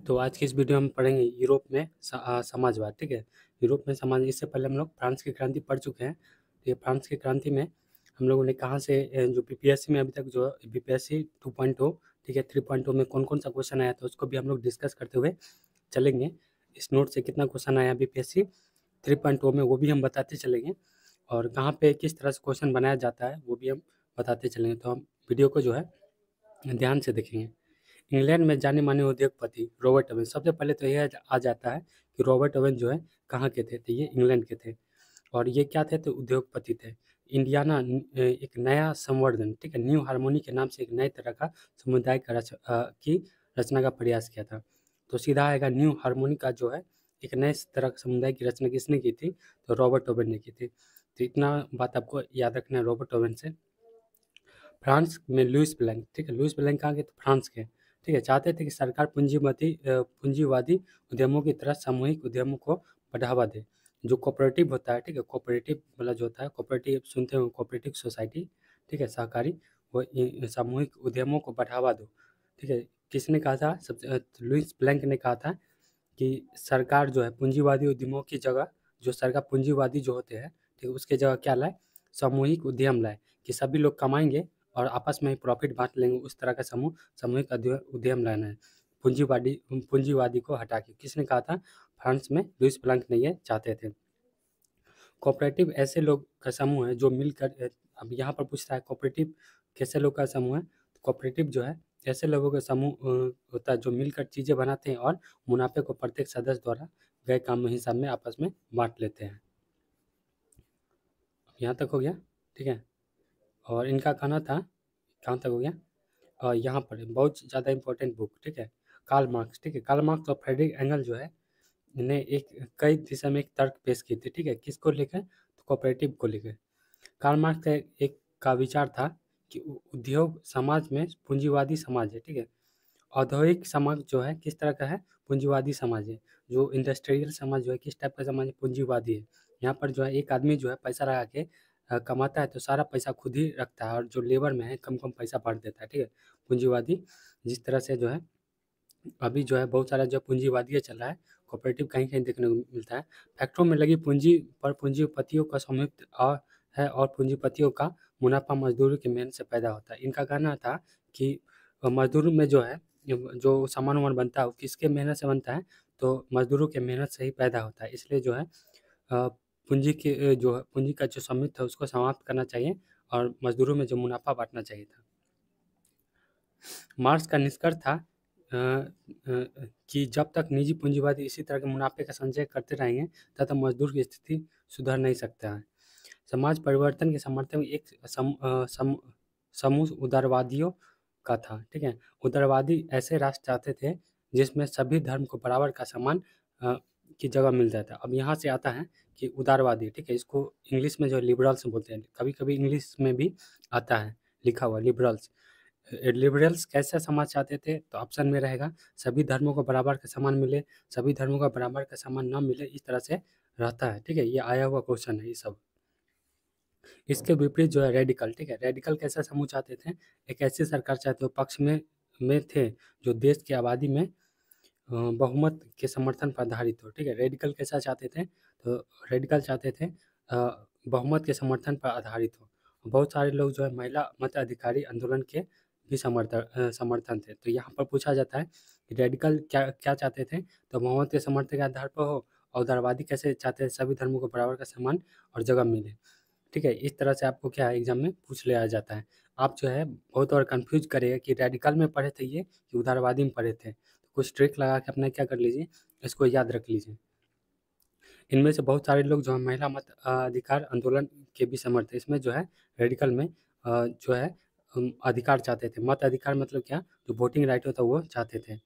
तो आज की इस वीडियो में हम पढ़ेंगे यूरोप में समाजवाद। ठीक है, यूरोप में समाज। इससे पहले हम लोग फ्रांस की क्रांति पढ़ चुके हैं। तो ये फ्रांस की क्रांति में हम लोगों ने कहाँ से जो बीपीएससी में अभी तक जो बीपीएससी 2.0, ठीक है, 3.0 में कौन कौन सा क्वेश्चन आया था उसको भी हम लोग डिस्कस करते हुए चलेंगे। इस नोट से कितना क्वेश्चन आया बीपीएससी 3.0 में वो भी हम बताते चलेंगे, और कहाँ पे किस तरह से क्वेश्चन बनाया जाता है वो भी हम बताते चलेंगे। तो हम वीडियो को जो है ध्यान से देखेंगे। इंग्लैंड में जाने माने उद्योगपति रॉबर्ट ओवन। सबसे पहले तो यह आ जाता है कि रॉबर्ट ओवन जो है कहाँ के थे, तो ये इंग्लैंड के थे। और ये क्या थे, तो उद्योगपति थे। इंडियाना एक नया संवर्धन, ठीक है, न्यू हार्मोनी के नाम से एक नए तरह का समुदाय की रचना का प्रयास किया था। तो सीधा आएगा, न्यू हार्मोनी का जो है एक नए तरह के समुदाय की रचना किसने की थी, तो रॉबर्ट ओवन ने की थी। तो इतना बात आपको याद रखना है रॉबर्ट ओवन से। फ्रांस में लुईस ब्लैंक, ठीक है, लुईस ब्लैंक कहाँ के, तो फ्रांस के, ठीक है, चाहते थे कि सरकार पूंजीवादी उद्यमों की तरह सामूहिक उद्यमों को बढ़ावा दे। जो कोऑपरेटिव होता है, ठीक है, कोऑपरेटिव वाला जो होता है, कोऑपरेटिव सुनते हो, कोऑपरेटिव सोसाइटी, ठीक है, सहकारी, वो सामूहिक उद्यमों को बढ़ावा दो। ठीक है, किसने कहा था, लुईस ब्लैंक ने कहा था कि सरकार जो है पूंजीवादी उद्यमों की जगह, जो सरकार पूंजीवादी जो होते हैं, ठीक है, उसके जगह क्या लाए, सामूहिक उद्यम लाए, कि सभी लोग कमाएंगे और आपस में ही प्रॉफिट बांट लेंगे। उस तरह का सामूहिक उद्यम लाना है, पूंजीवादी को हटा के। किसने कहा था, फ्रांस में लुईस ब्लैंक ने ये चाहते थे। कोऑपरेटिव ऐसे लोग का समूह है जो मिलकर, अब यहाँ पर पूछता है कोऑपरेटिव कैसे लोग का समूह है, तो कोऑपरेटिव जो है ऐसे लोगों का समूह होता है जो मिलकर चीज़ें बनाते हैं और मुनाफे को प्रत्येक सदस्य द्वारा गए काम में हिसाब में आपस में बांट लेते हैं। यहाँ तक हो गया, ठीक है। और इनका कहना था, कहाँ तक हो गया, और यहाँ पर बहुत ज़्यादा इंपॉर्टेंट बुक, ठीक है, कार्ल मार्क्स, ठीक है, कार्ल मार्क्स और फ्रेडरिक एंगल जो है ने एक कई दिशा में एक तर्क पेश की थी, ठीक है, किसको लेकर, तो कोऑपरेटिव को लेकर। कार्ल मार्क्स का एक का विचार था कि उद्योग समाज में पूंजीवादी समाज है, ठीक है, औद्योगिक समाज जो है किस तरह का है, पूंजीवादी समाज है। जो इंडस्ट्रियल समाज जो है किस टाइप का समाज है, पूंजीवादी है। यहाँ पर जो है एक आदमी जो है पैसा लगा के कमाता है तो सारा पैसा खुद ही रखता है, और जो लेबर में है कम कम पैसा बांट देता है, ठीक है, पूंजीवादी। जिस तरह से जो है अभी जो है बहुत सारा जो पूंजीवादी चल रहा है, कोऑपरेटिव कहीं कहीं देखने को मिलता है। फैक्ट्रियों में लगी पूंजी पर पूंजीपतियों का संयुक्त है, और पूंजीपतियों का मुनाफा मजदूरों की मेहनत से पैदा होता है। इनका कहना था कि मजदूर में जो है जो सामान वामान बनता है वो किसके मेहनत से बनता है, तो मजदूरों के मेहनत से ही पैदा होता है। इसलिए जो है पूंजी के जो है पूंजी का जो स्वामित्व है उसको समाप्त करना चाहिए, और मजदूरों में जो मुनाफा बांटना चाहिए था। मार्क्स का निष्कर्ष था कि जब तक निजी पूंजीवादी इसी तरह के मुनाफे का संचय करते रहेंगे तब तक मजदूर की स्थिति सुधर नहीं सकता है। समाज परिवर्तन के समर्थन में एक समूह उदारवादियों का था, ठीक है। उदारवादी ऐसे राष्ट्र चाहते थे जिसमें सभी धर्म को बराबर का सम्मान की जगह मिल जाता है। अब यहाँ से आता है कि उदारवादी, ठीक है, इसको इंग्लिश में जो लिबरल्स बोलते हैं, कभी कभी इंग्लिश में भी आता है लिखा हुआ लिबरल्स। लिबरल्स कैसा समाज चाहते थे, तो ऑप्शन में रहेगा सभी धर्मों को बराबर का सम्मान मिले, सभी धर्मों का बराबर का सम्मान न मिले, इस तरह से रहता है, ठीक है, ये आया हुआ क्वेश्चन है ये सब। इसके विपरीत जो है रेडिकल, ठीक है, रेडिकल कैसा समूह चाहते थे, एक ऐसी सरकार चाहते हो पक्ष में थे जो देश की आबादी में बहुमत के समर्थन पर आधारित हो, ठीक है। रेडिकल कैसा चाहते थे, तो रेडिकल चाहते थे बहुमत के समर्थन पर आधारित हो। बहुत सारे लोग जो है महिला मत अधिकारी आंदोलन के भी समर्थन थे। तो यहाँ पर पूछा जाता है कि रेडिकल क्या क्या चाहते थे, तो बहुमत के समर्थन के आधार पर हो, और उदारवादी कैसे चाहते हैं, सभी धर्मों को बराबर का सम्मान और जगह मिले, ठीक है। इस तरह से आपको क्या है एग्जाम में पूछ लिया जाता है। आप जो है बहुत और कंफ्यूज करेगा कि रेडिकल में पढ़े थे ये कि उदारवादी में पढ़े थे, तो कुछ ट्रिक लगा के अपना क्या कर लीजिए, इसको याद रख लीजिए। इनमें से बहुत सारे लोग जो है महिला मत अधिकार आंदोलन के भी समर्थ थे। इसमें जो है रेडिकल में जो है अधिकार चाहते थे। मत अधिकार मतलब क्या, जो वोटिंग राइट होता है वो चाहते थे।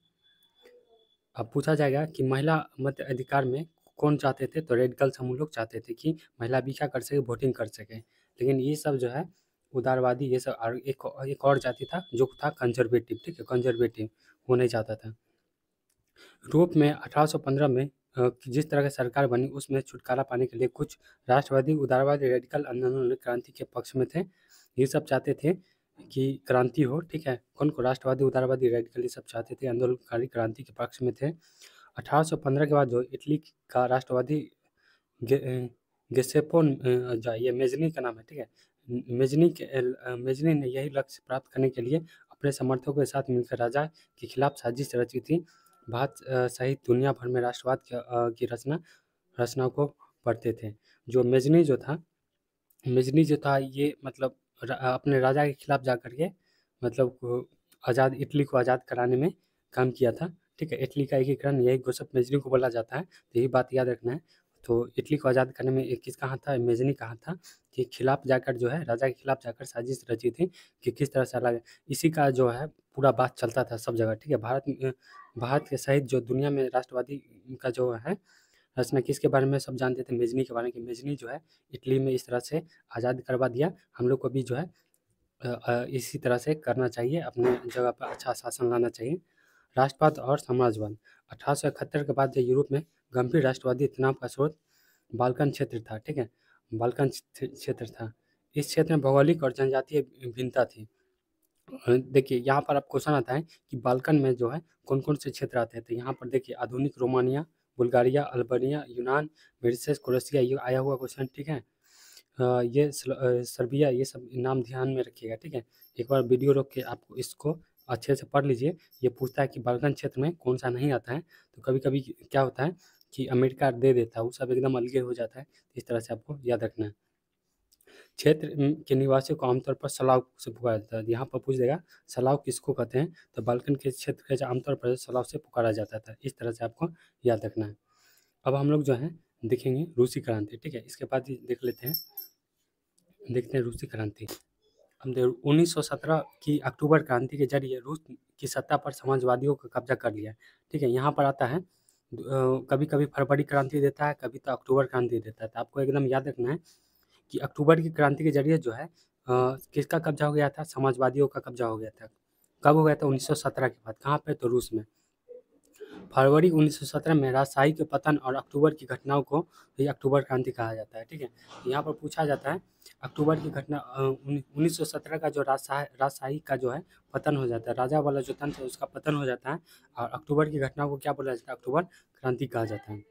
अब पूछा जाएगा कि महिला मत अधिकार में कौन चाहते थे, तो रेडिकल समूह लोग चाहते थे कि महिला भी क्या कर सके, वोटिंग कर सके। लेकिन ये सब जो है उदारवादी, ये सब और एक और जाति था जो था कंजर्वेटिव, ठीक है, कंजर्वेटिव वो नहीं चाहता था। यूरोप में 1815 में जिस तरह की सरकार बनी उसमें छुटकारा पाने के लिए कुछ राष्ट्रवादी उदारवादी रेडिकल आंदोलन क्रांति के पक्ष में थे। ये सब चाहते थे की क्रांति हो, ठीक है। कौन को? राष्ट्रवादी, उदारवादी, रेडिकल, ये सब चाहते थे, आंदोलनकारी क्रांति के पक्ष में थे। 1815 के बाद जो इटली का राष्ट्रवादी गेसेप्पो ये मेजनी का नाम है, ठीक है। मेजनी ने यही लक्ष्य प्राप्त करने के लिए अपने समर्थकों के साथ मिलकर राजा के खिलाफ साजिश रची थी। भारत सहित दुनिया भर में राष्ट्रवाद की रचनाओं को पढ़ते थे। जो मेजनी जो था ये मतलब अपने राजा के खिलाफ जा कर के मतलब आज़ाद इटली को आज़ाद कराने में काम किया था, ठीक है। इटली का एकीकरण यही जोसेफ मेजनी को बोला जाता है, तो यही बात याद रखना है। तो इटली को आज़ाद करने में एक किसका हाथ था? मेजनी का हाथ था, कि खिलाफ जाकर जो है राजा के खिलाफ जाकर साजिश रची थी कि किस तरह से अलग। इसी का जो है पूरा बात चलता था सब जगह, ठीक है। भारत के सहित जो दुनिया में राष्ट्रवादी का जो है रचना किसके बारे में सब जानते थे? मेजनी के बारे में, कि मेजनी जो है इटली में इस तरह से आज़ाद करवा दिया। हम लोग को भी जो है इसी तरह से करना चाहिए, अपने जगह पर अच्छा शासन लाना चाहिए। राष्ट्रवाद और साम्राज्यवाद 1871 के बाद जो यूरोप में गंभीर राष्ट्रवादी तनाव का स्रोत बाल्कन क्षेत्र था, ठीक है। बाल्कन क्षेत्र था। इस क्षेत्र में भौगोलिक और जनजातीय भिन्नता थी। देखिए यहाँ पर अब क्वेश्चन आता है कि बाल्कन में जो है कौन कौन से क्षेत्र आते हैं। तो यहाँ पर देखिए आधुनिक रोमानिया, बुल्गारिया, अल्बानिया, यूनान, मेडिसिस, क्रोएशिया, ये आया हुआ क्वेश्चन, ठीक है। सर्बिया, ये सब नाम ध्यान में रखिएगा, ठीक है। एक बार वीडियो रोक के आपको इसको अच्छे से पढ़ लीजिए। ये पूछता है कि बाल्कन क्षेत्र में कौन सा नहीं आता है, तो कभी कभी क्या होता है कि अमेरिका दे देता है, वो सब एकदम अलग हो जाता है। इस तरह से आपको याद रखना है। क्षेत्र के निवासियों को आमतौर पर सलाव से पुकारा जाता है। यहाँ पर पूछ देगा सलाव किसको कहते हैं, तो बाल्कन के क्षेत्र के आमतौर पर सलाव से पुकारा जाता था। इस तरह से आपको याद रखना है। अब हम लोग जो है देखेंगे रूसी क्रांति, ठीक है। इसके बाद देख लेते हैं, देखते हैं रूसी क्रांति। हम 1917 की अक्टूबर क्रांति के जरिए रूस की सत्ता पर समाजवादियों का कब्जा कर लिया, ठीक है। यहाँ पर आता है कभी कभी फरवरी क्रांति देता है, कभी तो अक्टूबर क्रांति देता है। तो आपको एकदम याद रखना है कि अक्टूबर की क्रांति के जरिए जो है किसका कब्जा हो गया था? समाजवादियों का कब्जा हो गया था। कब हो गया था? 1917 के बाद। कहाँ पे? तो रूस में। फरवरी 1917 में राजशाही के पतन और अक्टूबर की घटनाओं को भी अक्टूबर क्रांति कहा जाता है, ठीक है। यहाँ पर पूछा जाता है अक्टूबर की घटना 1917 का जो राजशाही का जो है पतन हो जाता है, राजा वाला जो तंत्र है उसका पतन हो जाता है, और अक्टूबर की घटनाओं को क्या बोला जाता है? अक्टूबर क्रांति कहा जाता है।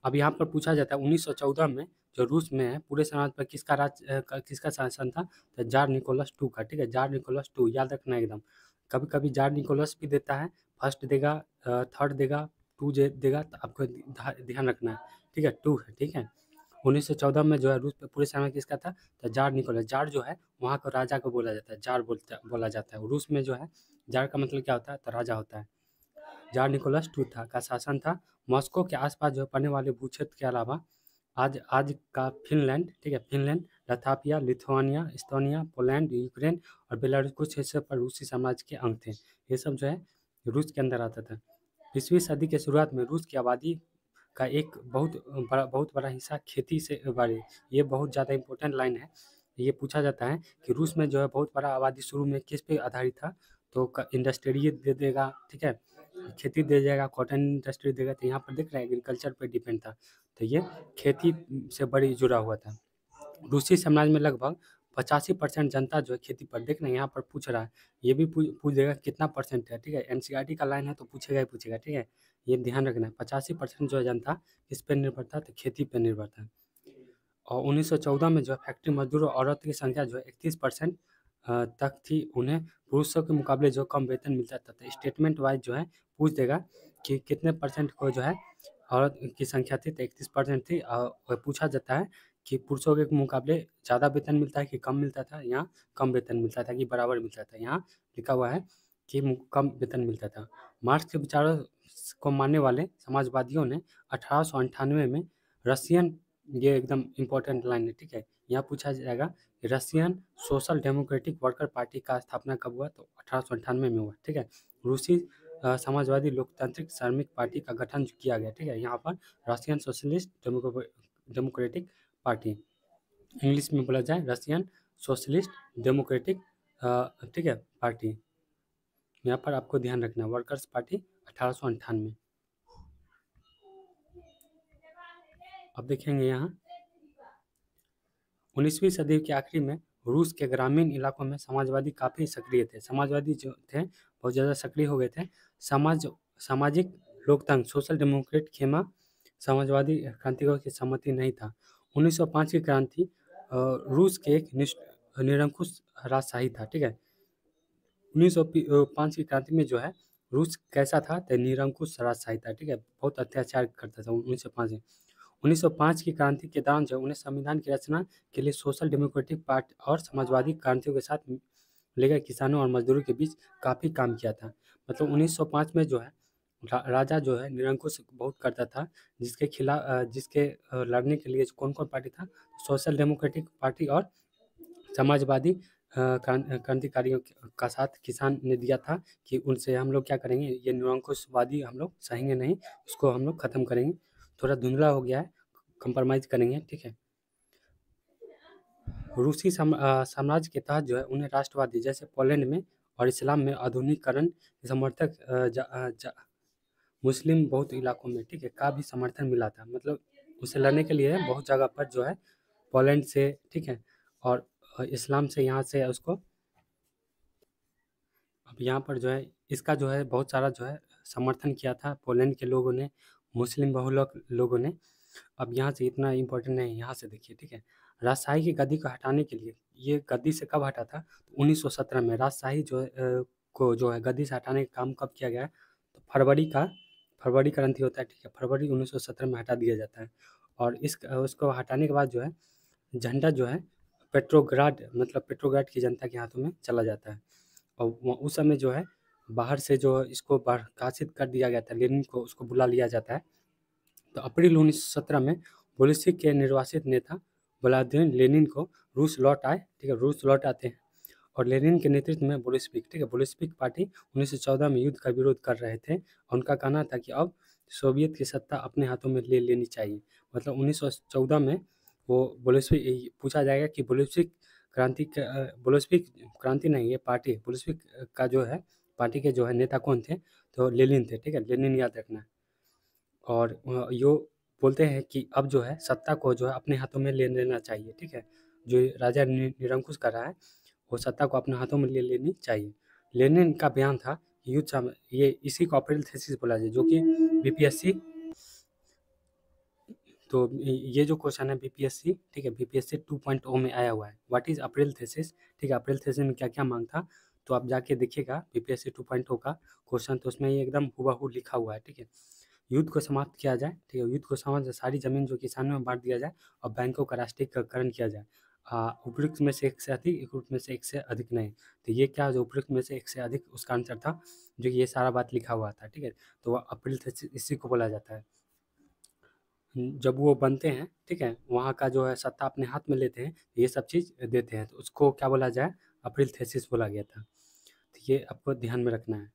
अब यहाँ पर पूछा जाता है 1914 में जो रूस में है पूरे समाज पर किसका शासन था? तो जार निकोलस टू का, ठीक है। जार निकोलस टू याद रखना एकदम। कभी कभी जार निकोलस भी देता है, फर्स्ट देगा, थर्ड देगा, टू देगा, तो आपको ध्यान रखना है, ठीक है। टू है, ठीक है। 1914 में जो है रूस पे पूरे समय किसका था? तो जार निकोलस। जार जो है वहाँ का राजा को बोला जाता है, जार बोला जाता है। रूस में जो है जार का मतलब क्या होता है? तो राजा होता है। जार निकोलस टू था का शासन था। मॉस्को के आसपास जो पड़ने वाले भूक्षेत्र के अलावा आज आज का फिनलैंड, ठीक है, फिनलैंड, लथापिया, लिथुआनिया, एस्टोनिया, पोलैंड, यूक्रेन और बेलारूस कुछ हिस्से पर रूसी साम्राज्य के अंग थे। ये सब जो है रूस के अंदर आता था। 20वीं सदी के शुरुआत में रूस की आबादी का एक बहुत बड़ा हिस्सा खेती से बारे। ये बहुत ज़्यादा इंपॉर्टेंट लाइन है। ये पूछा जाता है कि रूस में जो है बहुत बड़ा आबादी शुरू में किस पे आधारित था? तो इंडस्ट्री दे देगा, ठीक है, खेती दे जाएगा, कॉटन इंडस्ट्री देगा। तो यहाँ पर देख रहे हैं एग्रीकल्चर पे डिपेंड था, तो ये खेती से बड़ी जुड़ा हुआ था। रूसी साम्राज्य में लगभग 85% जनता जो है खेती पर। देखना यहाँ पर पूछ रहा है, ये भी पूछ देगा कितना परसेंट है, ठीक है। एनसीईआरटी का लाइन है तो पूछेगा ही पूछेगा, ठीक है। ये ध्यान रखना है, 85% जो है जनता किस पे निर्भर था? तो खेती पर निर्भर था। और 1914 में जो है फैक्ट्री मजदूर और औरत की संख्या जो है 31% तक थी। उन्हें पुरुषों के मुकाबले जो कम वेतन मिलता था। तो स्टेटमेंट वाइज जो है पूछ देगा कि कितने परसेंट को जो है औरत की संख्या थी, तो 31% थी। और पूछा जाता है कि पुरुषों के मुकाबले ज़्यादा वेतन मिलता है कि कम मिलता था? यहाँ कम वेतन मिलता था कि बराबर मिलता था? यहाँ लिखा हुआ है कि कम वेतन मिलता था। मार्क्स के विचारों को मानने वाले समाजवादियों ने 1898 में रशियन, ये एकदम इम्पोर्टेंट लाइन है, ठीक है। यहाँ पूछा जाएगा कि Russian social democratic worker party का स्थापना कब हुआ? तो 1898 में हुआ, ठीक है। रूसी समाजवादी लोकतांत्रिक श्रमिक पार्टी का गठन किया गया, ठीक है। यहाँ पर Russian socialist democratic party, English में बोला जाए रशियन सोशलिस्ट डेमोक्रेटिक, ठीक है, पार्टी। यहाँ पर आपको ध्यान रखना, वर्कर्स पार्टी 1898। अब देखेंगे यहाँ 19वीं सदी के आखिरी में रूस के ग्रामीण इलाकों में समाजवादी काफ़ी सक्रिय थे। समाजवादी जो थे बहुत ज़्यादा सक्रिय हो गए थे। सामाजिक लोकतंत्र सोशल डेमोक्रेट खेमा समाजवादी क्रांतिकारियों की सम्मति नहीं था। 1905 की क्रांति रूस के एक निरंकुश राजशाही था, ठीक है। 1905 की क्रांति में जो है रूस कैसा था, तो निरंकुश राजशाही था, ठीक है। बहुत अत्याचार करता था 1905 में। 1905 की क्रांति के दौरान जो उन्हें संविधान की रचना के लिए सोशल डेमोक्रेटिक पार्टी और समाजवादी क्रांतियों के साथ लेकर किसानों और मजदूरों के बीच काफ़ी काम किया था। मतलब 1905 में जो है राजा जो है निरंकुश बहुत करता था, जिसके लड़ने के लिए कौन कौन पार्टी था, सोशल डेमोक्रेटिक पार्टी और समाजवादी क्रांतिकारियों का साथ किसान ने दिया था कि उनसे हम लोग क्या करेंगे, ये निरंकुशवादी हम लोग सहेंगे नहीं, उसको हम लोग ख़त्म करेंगे। थोड़ा धुंधला हो गया है, कंप्रोमाइज़ करेंगे, ठीक है। रूसी साम्राज्य के तहत जो है उन्हें राष्ट्रवादी जैसे पोलैंड में और इस्लाम में आधुनिकीकरण के समर्थक मुस्लिम बहुत इलाकों में, ठीक है, का भी समर्थन मिला था। मतलब उसे लड़ने के लिए बहुत जगह पर जो है पोलैंड से, ठीक है, और इस्लाम से यहाँ से उसको अब यहाँ पर जो है इसका जो है बहुत सारा जो है समर्थन किया था पोलैंड के लोगों ने, मुस्लिम बहुलक लोगों ने। अब यहाँ से इतना इम्पोर्टेंट नहीं है, यहाँ से देखिए, ठीक है। राजशाही की गद्दी को हटाने के लिए, ये गद्दी से कब हटा था, तो 1917 में राजशाही जो को जो है गद्दी से हटाने का काम कब किया गया है, तो फरवरी क्रांति होता है, ठीक है, फरवरी 1917 में हटा दिया जाता है। और उसको हटाने के बाद जो है झंडा जो है पेट्रोग्राड की जनता के हाथों में चला जाता है। और उस समय जो है बाहर से जो इसको बर्खास्त कर दिया गया था, लेनिन को उसको बुला लिया जाता है। तो अप्रैल 1917 में बोल्शेविक के निर्वासित नेता व्लादिमीर लेनिन को रूस लौट आए, ठीक है, रूस लौट आते हैं और लेनिन के नेतृत्व में बोल्शेविक, ठीक है, बोल्शेविक पार्टी 1914 में युद्ध का विरोध कर रहे थे और उनका कहना था कि अब सोवियत की सत्ता अपने हाथों में ले लेनी चाहिए। मतलब 1914 में वो बोल्शेविक पूछा जाएगा कि बोल्शेविक क्रांति नहीं, ये पार्टी बोल्शेविक का जो है पार्टी के जो है नेता कौन थे, तो लेनिन थे, ठीक है, लेनिन याद रखना है। और यो बोलते हैं कि अब जो है सत्ता को जो है अपने हाथों में ले लेना चाहिए, ठीक है। जो राजा निरंकुश कर रहा है वो सत्ता को अपने हाथों में ले लेनी चाहिए। लेनिन का बयान था ये इसी को अप्रैल थीसिस बोला जाए, जो कि बीपीएससी, तो ये जो क्वेश्चन है बीपीएससी, ठीक है, बीपीएससी 2.0 में आया हुआ है। व्हाट इज अप्रैल थीसिस, ठीक है, अप्रैल थीसिस में क्या क्या मांग था, तो आप जाके देखिएगा बीपीएससी 2.0 का क्वेश्चन, तो उसमें ये एकदम हुबहू लिखा हुआ है, ठीक है। युद्ध को समाप्त किया जाए, ठीक है, युद्ध को समाप्त, सारी जमीन जो किसानों में बांट दिया जाए और बैंकों का राष्ट्रीयकरण किया जाए। उपरोक्त में से एक से अधिक, उपरोक्त में से एक से अधिक नहीं। तो ये क्या, जो उपरोक्त में से एक से अधिक उसका आंसर था, जो ये सारा बात लिखा हुआ था, ठीक है। तो वह अप्रैल थीसिस इसी को बोला जाता है। जब वो बनते हैं, ठीक है, वहाँ का जो है सत्ता अपने हाथ में लेते हैं, ये सब चीज़ देते हैं, तो उसको क्या बोला जाए, अप्रैल थीसिस बोला गया था। तो ये आपको ध्यान में रखना है।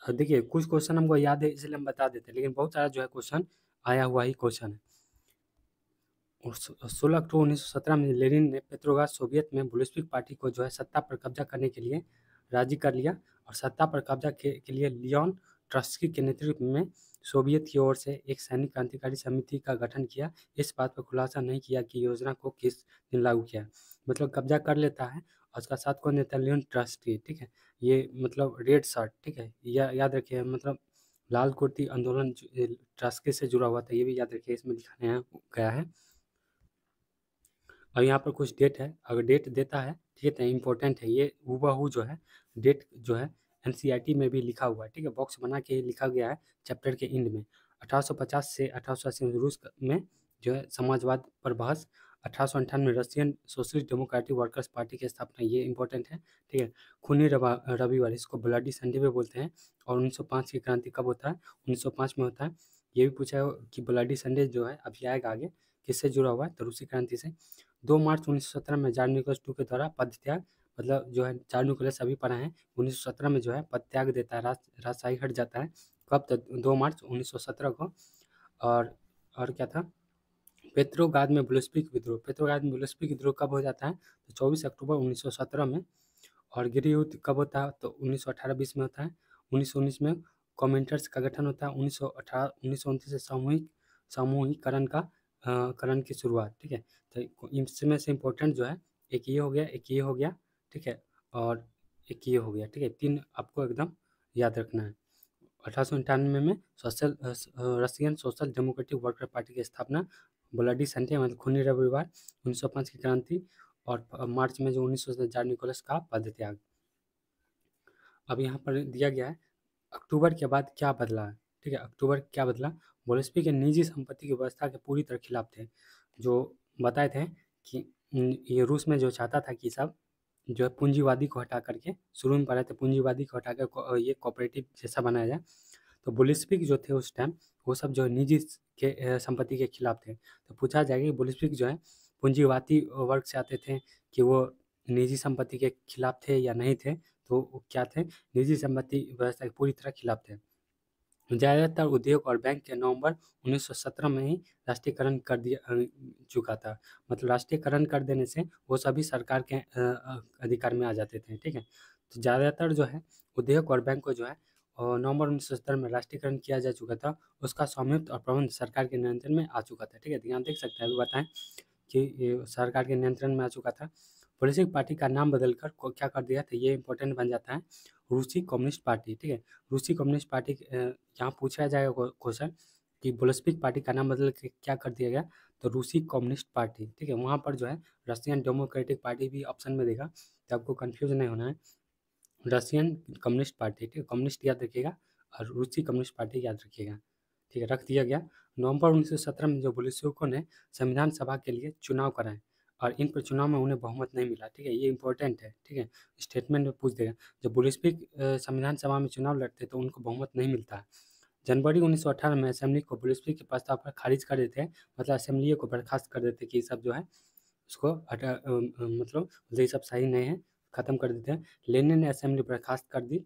देखिए कुछ क्वेश्चन हमको याद है इसलिए हम बता देते हैं, लेकिन बहुत सारा जो है क्वेश्चन आया हुआ ही क्वेश्चन है। और 16 अक्टूबर 1917 में लेनिन ने पेट्रोग्राद सोवियत में बोल्शेविक पार्टी को जो है सत्ता पर कब्जा करने के लिए राजी कर लिया और सत्ता पर कब्जा के लिए लियोन ट्रॉट्स्की के नेतृत्व में सोवियत की ओर से एक सैनिक क्रांतिकारी समिति का गठन किया। इस बात पर खुलासा नहीं किया कि योजना को किस दिन लागू किया। मतलब कब्जा कर लेता है और उसका साथ कौन देता है, लियोन ट्रॉट्स्की, ठीक है। ये मतलब रेड शर्ट, ठीक है, याद रखिए, मतलब लाल कुर्ती आंदोलन ट्रॉट्स्की से जुड़ा हुआ था, ये भी याद रखिए, इसमें दिखाया गया है। और यहाँ पर कुछ डेट है, अगर डेट देता है, ठीक है, इम्पोर्टेंट है, ये हूबहू जो है डेट जो है एनसीईआरटी में भी लिखा हुआ है, ठीक है, बॉक्स बना के लिखा गया है चैप्टर के एंड में। 1850 से 1880 में रूस में जो है समाजवाद पर बहस। 1858 में Russian socialist democratic workers party की स्थापना, ये इंपॉर्टेंट है, ठीक है। खूनी रविवार, इसको ब्लडी संडे भी बोलते हैं। और 1905 की क्रांति कब होता है, 1905 में होता है। ये भी पूछा है कि ब्लडी संडे जो है अभी आएगा आगे, किससे जुड़ा हुआ है, तो रूसी क्रांति से। 2 मार्च 1917 में जार्ज निकोलस II के द्वारा पदत्याग, मतलब जो है जार्ज निकोलस अभी पढ़ा है, 1917 में जो है पदत्याग देता है, राजशाही हट जाता है। कब तक, 2 मार्च 1917 को। और क्या था, पेट्रोग्राद में बोल्शेविक विद्रोह, पेट्रोग्राद में बोल्शेविक विद्रोह कब हो जाता है, तो 24 अक्टूबर 1917 में। और गृह युद्ध कब होता है, तो 1918-20 में होता है। 1919 में कमेंटर्स का गठन होता है। 1929 से समूहीकरण की शुरुआत, ठीक है। तो इसमें से इम्पोर्टेंट जो है एक ये हो गया, एक ये हो गया, ठीक है, और एक ये हो गया, ठीक है। 3 आपको एकदम याद रखना है। 1891 में Russian social democratic worker party की स्थापना, ब्लडी संडे मतलब खूनी रविवार, 1905 की क्रांति, और मार्च में जो 1900 से जार निकोलस का पदत्याग। अब यहाँ पर दिया गया है अक्टूबर के बाद क्या बदला है, ठीक है। अक्टूबर क्या बदला, बोल्शेविक के निजी संपत्ति की व्यवस्था के पूरी तरह खिलाफ थे, जो बताए थे कि ये रूस में जो चाहता था कि सब जो है पूंजीवादी को हटा करके, शुरू में पढ़े थे पूंजीवादी को हटा कर ये कोऑपरेटिव जैसा बनाया जाए। तो बोल्शेविक जो थे उस टाइम, वो सब जो है निजी के संपत्ति के खिलाफ थे। तो पूछा जाएगा कि बोल्शेविक जो है पूंजीवादी वर्ग से आते थे कि वो निजी संपत्ति के खिलाफ थे या नहीं थे, तो वो क्या थे, निजी संपत्ति व्यवस्था के पूरी तरह खिलाफ थे। ज़्यादातर उद्योग और बैंक के नवंबर 1917 में ही राष्ट्रीयकरण कर दिया चुका था। मतलब राष्ट्रीयकरण कर देने से वो सभी सरकार के अधिकार में आ जाते थे, ठीक है। तो ज़्यादातर जो है उद्योग और बैंक को जो है नवंबर 1917 में राष्ट्रीयकरण किया जा चुका था। उसका स्वामित्व और प्रबंध सरकार के नियंत्रण में आ चुका था, ठीक है। ध्यान देख सकते हैं, अभी बताएं कि ये सरकार के नियंत्रण में आ चुका था। बोल्शेविक पार्टी का नाम बदलकर क्या कर दिया था, ये इंपॉर्टेंट बन जाता है, रूसी कम्युनिस्ट पार्टी, ठीक है। रूसी कम्युनिस्ट पार्टी यहाँ पूछा जाएगा क्वेश्चन कि बोल्शेविक पार्टी का नाम बदल के क्या कर दिया गया, तो रूसी कम्युनिस्ट पार्टी, ठीक है। वहाँ पर जो है रशियन डेमोक्रेटिक पार्टी भी ऑप्शन में देगा, तो आपको कंफ्यूज नहीं होना है। रशियन कम्युनिस्ट पार्टी, ठीक है, कम्युनिस्ट याद रखिएगा और रूसी कम्युनिस्ट पार्टी याद रखिएगा, ठीक है, रख दिया गया। नवंबर 1917 में जो बोल्शेविकों ने संविधान सभा के लिए चुनाव कराए और इन पर चुनाव में उन्हें बहुमत नहीं मिला, ठीक है, ये इंपॉर्टेंट है, ठीक है, स्टेटमेंट में पूछ देगा। जब बोल्शेविक संविधान सभा में चुनाव लड़ते तो उनको बहुमत नहीं मिलता है। जनवरी 1918 में असेंबली को बोल्शेविक के प्रस्ताव पर खारिज कर देते हैं, मतलब असेंबली को बर्खास्त कर देते हैं कि सब जो है उसको मतलब ये सब सही नहीं है, ख़त्म कर देते हैं। लेनिन ने असेंबली बर्खास्त कर दी।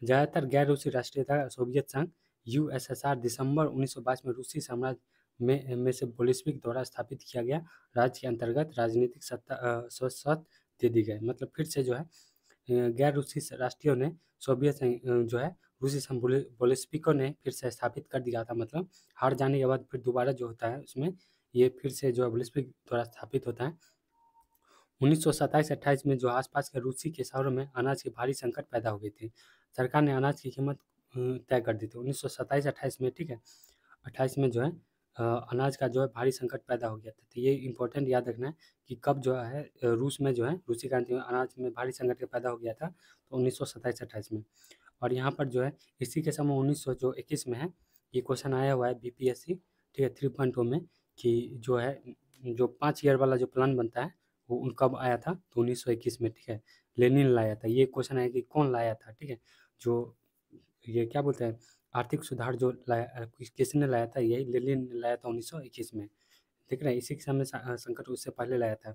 ज़्यादातर गैर रूसी राष्ट्रीयता सोवियत संघ यूएसएसआर दिसंबर 1922 में रूसी साम्राज्य में से बोल्शेविक द्वारा स्थापित किया गया राज्य के अंतर्गत राजनीतिक सत्ता स्वत दे दी गई। मतलब फिर से जो है गैर रूसी राष्ट्रीयों ने सोवियत संघ जो है रूसी संघ बोल्शेविकों ने फिर से स्थापित कर दिया था। मतलब हार जाने के बाद फिर दोबारा जो होता है उसमें ये फिर से जो है बोल्शेविक द्वारा स्थापित होता है। 1927-28 में जो आसपास के रूसी के शहरों में अनाज की भारी संकट पैदा हो गई थी। सरकार ने अनाज की कीमत तय कर दी थी 1927-28 में, ठीक है। 28 में जो है अनाज का जो है भारी संकट पैदा हो गया था। तो ये इंपॉर्टेंट याद रखना है कि कब जो है रूस में जो है रूसी क्रांति में अनाज में भारी संकट पैदा हो गया था, तो 1927-28 में। और यहाँ पर जो है इसी के समय 1921 में है, ये क्वेश्चन आया हुआ है बीपीएससी, ठीक है, 3.0 में, कि जो है जो 5 ईयर वाला जो प्लान बनता है वो कब आया था, तो 1921 में, ठीक है। लेनिन लाया था। ये क्वेश्चन है कि कौन लाया था, ठीक है। जो ये क्या बोलते हैं आर्थिक सुधार जो लाया किसने लाया था, यही लेनिन ने लाया था 1921 में, ठीक है। इसी के समय संकट उससे पहले लाया था।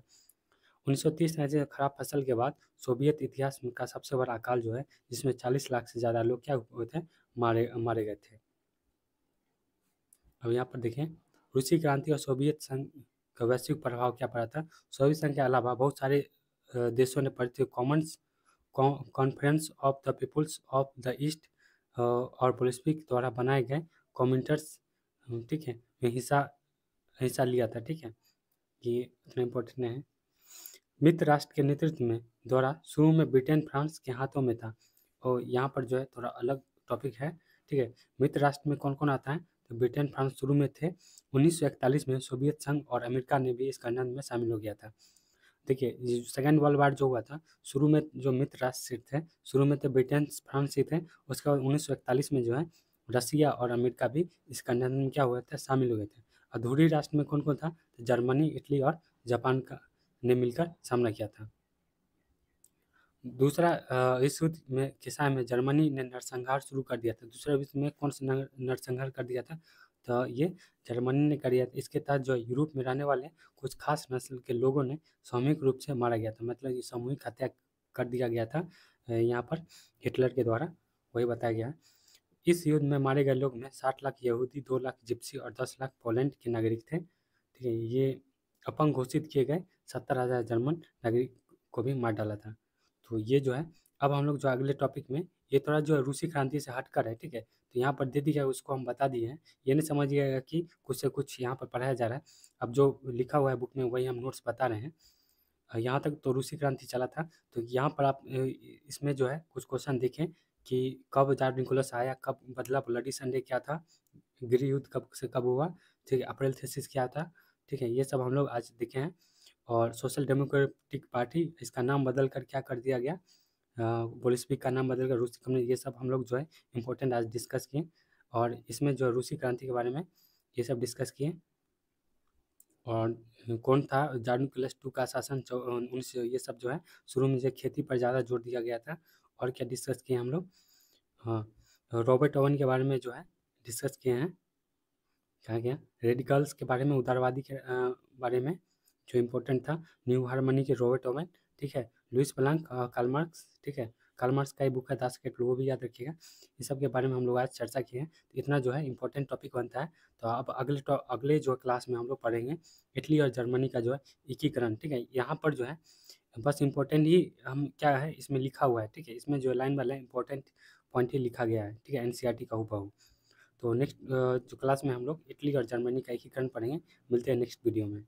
1930 में ऐसे खराब फसल के बाद सोवियत इतिहास में का सबसे बड़ा अकाल जो है, जिसमें 40 लाख से ज़्यादा लोग क्या हुए थे, मारे मारे गए थे। अब यहाँ पर देखें रूसी क्रांति और सोवियत संघ का वैश्विक प्रभाव क्या पड़ा था। सोवियत संघ के अलावा बहुत सारे देशों ने पढ़ते commons conference of the peoples of the East और बोल्शेविक द्वारा बनाए गए कॉमिंटर्स, ठीक है, में हिस्सा हिस्सा लिया था, ठीक है। ये इतना इम्पोर्टेंट नहीं है। मित्र राष्ट्र के नेतृत्व में द्वारा शुरू में ब्रिटेन फ्रांस के हाथों में था, और यहाँ पर जो है थोड़ा अलग टॉपिक है, ठीक है। मित्र राष्ट्र में कौन कौन आता है, तो ब्रिटेन फ्रांस शुरू में थे। 1941 में सोवियत संघ और अमेरिका ने भी इस गठबंधन में शामिल हो गया था। देखिए सेकेंड वर्ल्ड वार जो हुआ था, शुरू में जो मित्र राष्ट्र थे, शुरू में तो ब्रिटेन फ्रांस ही थे, उसके बाद 1941 में जो है रसिया और अमेरिका भी इस गठबंधन में क्या हुए थे, शामिल हो गए थे। अधूरी राष्ट्र में कौन कौन था, तो जर्मनी, इटली और जापान का ने मिलकर सामना किया था। दूसरा इस युद्ध में के समय में जर्मनी ने नरसंहार शुरू कर दिया था। दूसरे विश्व में कौन सा नरसंहार कर दिया था, तो ये जर्मनी ने कर दिया था। इसके तहत जो यूरोप में रहने वाले कुछ खास नस्ल के लोगों ने सामूहिक रूप से मारा गया था। मतलब ये सामूहिक हत्या कर दिया गया था यहाँ पर हिटलर के द्वारा, वही बताया गया है। इस युद्ध में मारे गए लोग में 60 लाख यहूदी, 2 लाख जिप्सी और 10 लाख पोलैंड के नागरिक थे, ठीक है। ये अपंग घोषित किए गए 70,000 जर्मन नागरिक को भी मार डाला था। तो ये जो है, अब हम लोग जो अगले टॉपिक में, ये थोड़ा जो है रूसी क्रांति से हटकर है, ठीक है। तो यहाँ पर दे दिया उसको हम बता दिए हैं, ये नहीं समझिएगा कि कुछ से कुछ यहाँ पर पढ़ाया जा रहा है। अब जो लिखा हुआ है बुक में वही हम नोट्स बता रहे हैं। यहाँ तक तो रूसी क्रांति चला था। तो यहाँ पर आप इसमें जो है कुछ क्वेश्चन देखें कि कब ज़ार निकोलस आया, कब बदला, ब्लडी संडे क्या था, गृह युद्ध कब से कब हुआ, ठीक है, अप्रैल थीसिस क्या था, ठीक है, ये सब हम लोग आज देखे हैं। और सोशल डेमोक्रेटिक पार्टी, इसका नाम बदल कर क्या कर दिया गया, बोल्शेविक का नाम बदल कर रूसी कम्युनिस्ट, ये सब हम लोग जो है इम्पोर्टेंट आज डिस्कस किए। और इसमें जो रूसी क्रांति के बारे में ये सब डिस्कस किए। और कौन था ज़ार निकोलस II का शासन, उन्नीस, ये सब जो है शुरू में जो खेती पर ज़्यादा जोर दिया गया था। और क्या डिस्कस किए हम लोग, हाँ, रॉबर्ट ओवन के बारे में जो है डिस्कस किए हैं। क्या रेडिकल्स के बारे में, उदारवादी के बारे में जो इम्पोर्टेंट था, न्यू हार्मनी के रॉबर्ट ओवन, ठीक है, लुइस प्लांक, कार्ल मार्क्स, ठीक है, कार्ल मार्क्स का ही बुक है दास कैपिटल, वो भी याद रखिएगा। इस सब के बारे में हम लोग आज चर्चा किए हैं। तो इतना जो है इंपॉर्टेंट टॉपिक बनता है। तो अब अगले जो क्लास में हम लोग पढ़ेंगे इटली और जर्मनी का जो है एकीकरण, ठीक है। यहाँ पर जो है बस इम्पोर्टेंट ही हम क्या है इसमें लिखा हुआ है, ठीक है, इसमें जो line by line important point ही लिखा गया है, ठीक है, एनसीईआरटी का हूबहू। तो नेक्स्ट जो क्लास में हम लोग इटली और जर्मनी का एकीकरण पढ़ेंगे। मिलते हैं नेक्स्ट वीडियो में।